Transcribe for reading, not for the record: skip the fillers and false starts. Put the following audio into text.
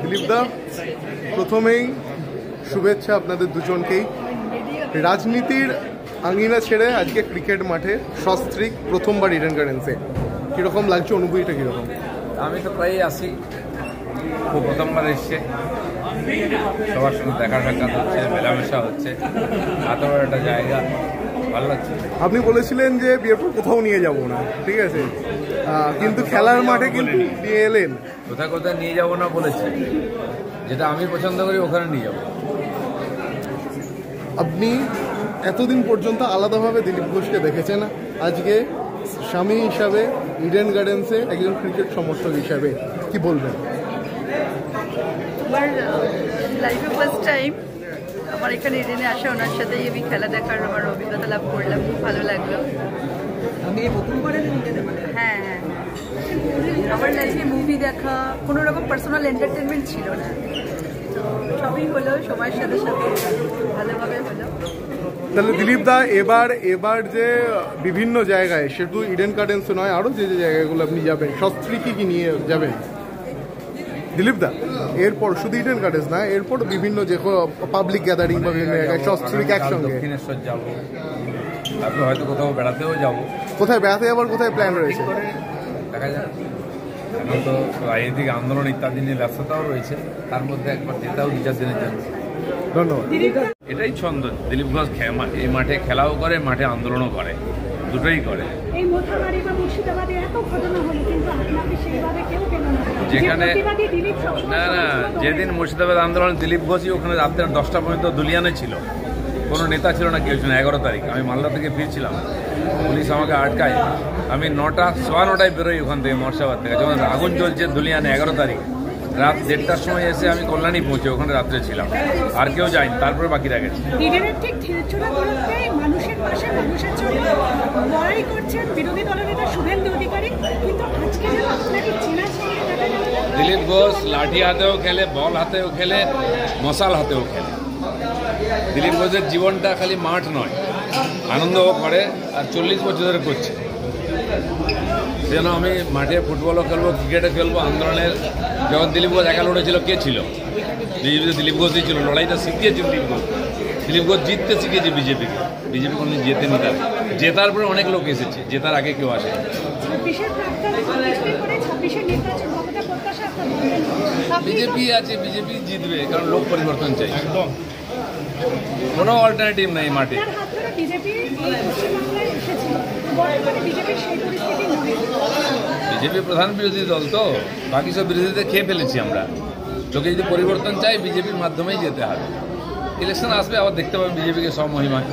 দিলীপ দা, প্রথমেই শুভেচ্ছা আপনাদের দুজনকেই। রাজনীতির আঙিনা ছেড়ে আজকে ক্রিকেট মাঠে সস্ত্রীক প্রথমবার ইডেন গার্ডেন্সে, কীরকম লাগছে, অনুভূতিটা কীরকম? আমি তো প্রায়ই আসি, খুব প্রথমবার এসছে, সবার সঙ্গে দেখা সাক্ষাৎ হচ্ছে, মেলামেশা হচ্ছে, এত বড় একটা জায়গা, ভালো লাগছে। আপনি বলেছিলেন যে বিয়ের পর কোথাও নিয়ে যাব না, ঠিক আছে, কিন্তু খেলার মাঠে কিন্তু নিয়ে এলেন। কোথায় কোথায় নিয়ে যাবো না বলেছি, যেটা আমি পছন্দ করি ওখানে নিয়ে যাবো। আপনি এতদিন পর্যন্ত আলাদাভাবে দিলীপ ঘোষকে দেখেছেন, আজকে স্বামী হিসাবে ইডেন গার্ডেন্সে একজন ক্রিকেট সমর্থক হিসাবে কি বলবেন? আমার লাইফে ফার্স্ট টাইম আমার এখানে ইডেনে আসা, ওনার সাথেই আমি খেলা দেখার আমার অভিজ্ঞতা লাভ করলাম, খুব ভালো লাগলো। হ্যাঁ হ্যাঁ, আমার লাইফে মুভি দেখা, কোনো রকম পার্সোনাল এন্টারটেনমেন্ট ছিল না, তো সবই হলো সময়ের সাথে সাথে ভালোভাবে হলো। তাহলে দিলীপ দা, এবার যে বিভিন্ন জায়গায়, শুধু ইডেন গার্ডেন্স নয়, আরও যে যে জায়গাগুলো আপনি যাবেন, সস্ত্রী কি নিয়ে যাবেন দিলীপ দা? এরপর শুধু ইডেন গার্ডেন্স না, এরপর বিভিন্ন যে পাবলিক গ্যাদারিং বা বিভিন্ন জায়গায় সস্ত্রীক একসঙ্গে। দক্ষিণেশ্বর যাবো, তারপরে হয়তো কোথাও বেড়াতেও যাবো। কোথায় বেড়াতে যাবার কোথায় প্ল্যান রয়েছে দেখা যাক, এখন তো রাজনৈতিক আন্দোলন ইত্যাদি নিয়ে ব্যস্ততাও রয়েছে, তার মধ্যে একবার যেটাও 2-4 দিনের জন্য। ধন্যবাদ। এটাই ছন্দ, দিলীপ ঘোষ এই মাঠে খেলাও করে, মাঠে আন্দোলনও করে, দুটোই করে। যেখানে না না, যেদিন মুর্শিদাবাদ আন্দোলন দিলীপ ঘোষই ওখানে রাত্রে 10টা পর্যন্ত দুলিয়ানে ছিল, কোনো নেতা ছিল না, কেউ ছিল না। 11 তারিখ আমি মালদা থেকে ফিরছিলাম, পুলিশ আমাকে আটকায়, আমি 9:15 বেরোই ওখান থেকে, মুর্শিদাবাদ থেকে, যখন আগুন জ্বলছে দুলিয়ানে 11 তারিখ রাত 1:30টার সময় এসে আমি কল্যাণী পৌঁছে ওখানে রাত্রে ছিলাম, আর কেউ যায়নি, তারপরে বাকিরা গেছে। দিলীপ ঘোষ লাঠি হাতেও খেলে, বল হাতেও খেলে, মশাল হাতেও খেলে। দিলীপ ঘোষের জীবনটা খালি মাঠ নয়, আনন্দও করে, আর 40 বছর ধরে করছে। যেন আমি মাঠে ফুটবলও খেলবো, ক্রিকেটও খেলবো। আন্দোলনের যখন দিলীপ ঘোষ একা লড়েছিল, কে ছিল? বিজেপিতে দিলীপ ঘোষই ছিল, লড়াইটা শিখিয়েছে দিলীপ ঘোষ। দিলীপ ঘোষ জিততে শিখেছে বিজেপিকে, বিজেপি কোনোদিন জেতেনি। তার জেতার পরে অনেক লোক এসেছে, জেতার আগে কেউ আসে। বিজেপি আছে, বিজেপি জিতবে, কারণ লোক পরিবর্তন চাই, একদম কোনো অল্টারনেটিভ নাই মাঠে। বিজেপি প্রধান বিরোধী দল, তো বাকি সব বিরোধীদের খেয়ে ফেলেছি আমরা। লোকে যদি পরিবর্তন চাই, বিজেপির মাধ্যমেই যেতে হবে। ইলেকশন আসবে, আবার দেখতে পাবেন বিজেপিকে সব মহিমায়।